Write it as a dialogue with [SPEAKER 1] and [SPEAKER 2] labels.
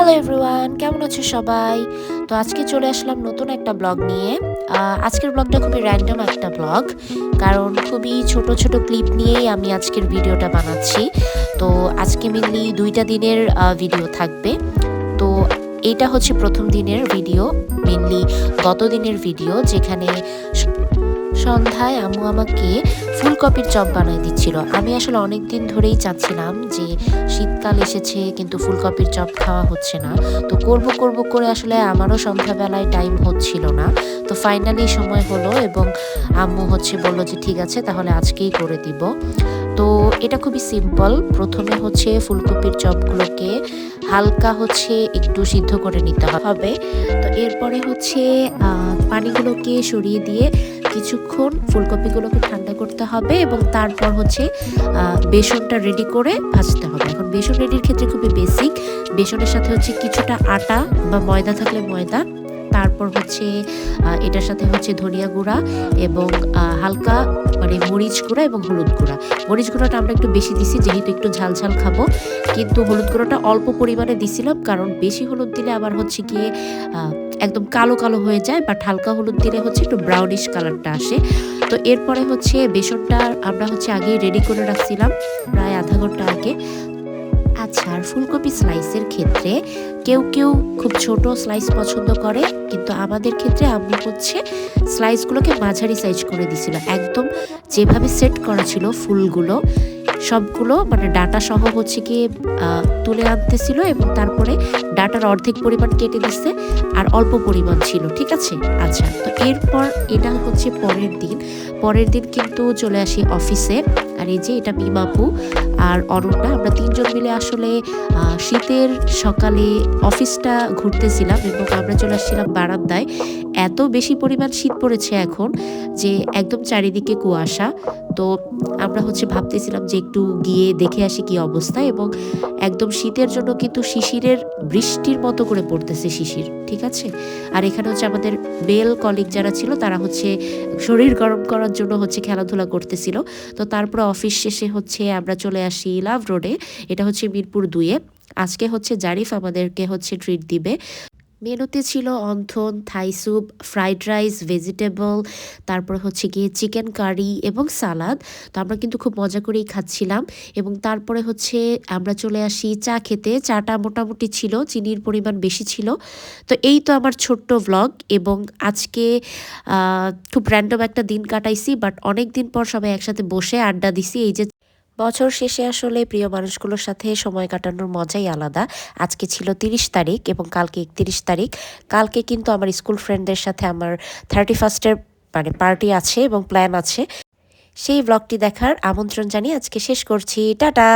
[SPEAKER 1] Hello everyone, কেমন আছো সবাই? তো আজকে চলে আসলাম নতুন একটা ব্লগ নিয়ে। আজকের ব্লগটা খুবই র্যান্ডম একটা ব্লগ, কারণ খুবই ছোট ছোট ক্লিপ নিয়েই আমি আজকের ভিডিওটা বানাচ্ছি। তো আজকে মেনলি 2টা দিনের ভিডিও থাকবে। তো এইটা হচ্ছে প্রথম দিনের ভিডিও, মেনলি গত দিনের ভিডিও, যেখানে সন্ধ্যায় আম্মু আমাকে ফুলকপির চপ বানিয়ে দিচ্ছিল। আমি আসলে অনেক দিন ধরেই চাচ্ছিলাম যে শীতকাল এসেছে কিন্তু ফুলকপির চপ খাওয়া হচ্ছে না, তো করব করব করে আসলে আমারও সন্ধ্যাবেলায় টাইম হচ্ছিল না। তো ফাইনালি সময় হলো এবং আম্মু বলল যে ঠিক আছে তাহলে আজকেই করে দিব। তো এটা খুবই সিম্পল। প্রথমে ফুলকপির চপগুলোকে হালকা একটু সিদ্ধ করে নিতে হবে। তো এরপরে পানিগুলোকে সরিয়ে দিয়ে কিছুক্ষণ ফুলকপিগুলোকে ঠান্ডা করতে হবে এবং তারপর বেসনটা রেডি করে ভাজতে হবে। এখন বেসন রেডির ক্ষেত্রে খুবই বেসিক, বেসনের সাথে কিছুটা আটা বা ময়দা থাকলে ময়দা, তারপর এটার সাথে ধনিয়া গুঁড়া এবং হালকা মরিচ গুঁড়া এবং হলুদ গুঁড়া। মরিচ গুঁড়াটা আমরা একটু বেশি দিছি যেহেতু একটু ঝাল ঝাল খাবো, কিন্তু হলুদ গুঁড়োটা অল্প পরিমাণে দিছিলাম, কারণ বেশি হলুদ দিলে আবার গিয়ে একদম কালো কালো হয়ে যায়, বাট হালকা হলুদ দিলে একটু ব্রাউনিশ কালারটা আসে। তো এরপরে বেসনটা আমরা আগেই রেডি করে রাখছিলাম প্রায় আধা ঘন্টা আগে। আচ্ছা, আর ফুলকপি স্লাইসের ক্ষেত্রে কেউ কেউ খুব ছোট স্লাইস পছন্দ করে, কিন্তু আমাদের ক্ষেত্রে আম্মু স্লাইসগুলোকে মাঝারি সাইজ করে দিছিল। একদম যেভাবে সেট করা ছিল ফুলগুলো সবগুলো ডাটা সহ গিয়ে তুলে আনতেছিল এবং তারপরে ডাটার অর্ধেক পরিমাণ কেটে দিচ্ছে আর অল্প পরিমাণ ছিল, ঠিক আছে। আচ্ছা, তো এরপর এটা পরের দিন কিন্তু চলে আসি অফিসে। আর এই যে এটা মিমাপু আর অরুণা, আমরা তিনজন মিলে আসলে শীতের সকালে অফিসটা ঘুরতেছিলাম এবং আমরা চলে আসছিলাম বারান্দায়। এত বেশি পরিমাণ শীত পড়েছে এখন যে একদম চারিদিকে কুয়াশা। তো আমরা ভাবতেছিলাম যে একটু গিয়ে দেখে আসি কি অবস্থা, এবং একদম শীতের জন্য কিন্তু শিশিরের বৃষ্টির মতো করে পড়তেছে শিশির, ঠিক আছে। আর এখানে আমাদের বেল কলিগ যারা ছিল তারা শরীর গরম করার জন্য খেলাধুলা করতেছিল। তো তারপর অফিস শেষে আমরা চলে আসি লাভ রোডে, এটা মিরপুর 2-এ। আজকে জারিফ আমাদেরকে ট্রিট দিবে। মেনুতে ছিল wonton, Thai soup, fried rice, vegetable, তারপর গিয়ে চিকেন কারি এবং সালাদ। তো আমরা কিন্তু খুব মজা করেই খাচ্ছিলাম এবং তারপরে আমরা চলে আসি চা খেতে। চাটা মোটামুটি ছিল, চিনির পরিমাণ বেশি ছিল। তো এই তো আমার ছোট্ট ভ্লগ, এবং আজকে খুব র্যান্ডম একটা দিন কাটাইছি, বাট অনেক দিন পর সবাই একসাথে বসে আড্ডা দিছি। এই যে বছর শেষে আসলে প্রিয় মানুষগুলোর সাথে সময় কাটানোর মজাই আলাদা। আজকে ছিল 30 তারিখ এবং কালকে 31 তারিখ। কালকে কিন্তু আমার স্কুল ফ্রেন্ডদের সাথে আমার 31st-এর পার্টি আছে এবং প্ল্যান আছে। সেই ব্লগটি দেখার আমন্ত্রণ জানিয়ে আজকে শেষ করছি। টাটা।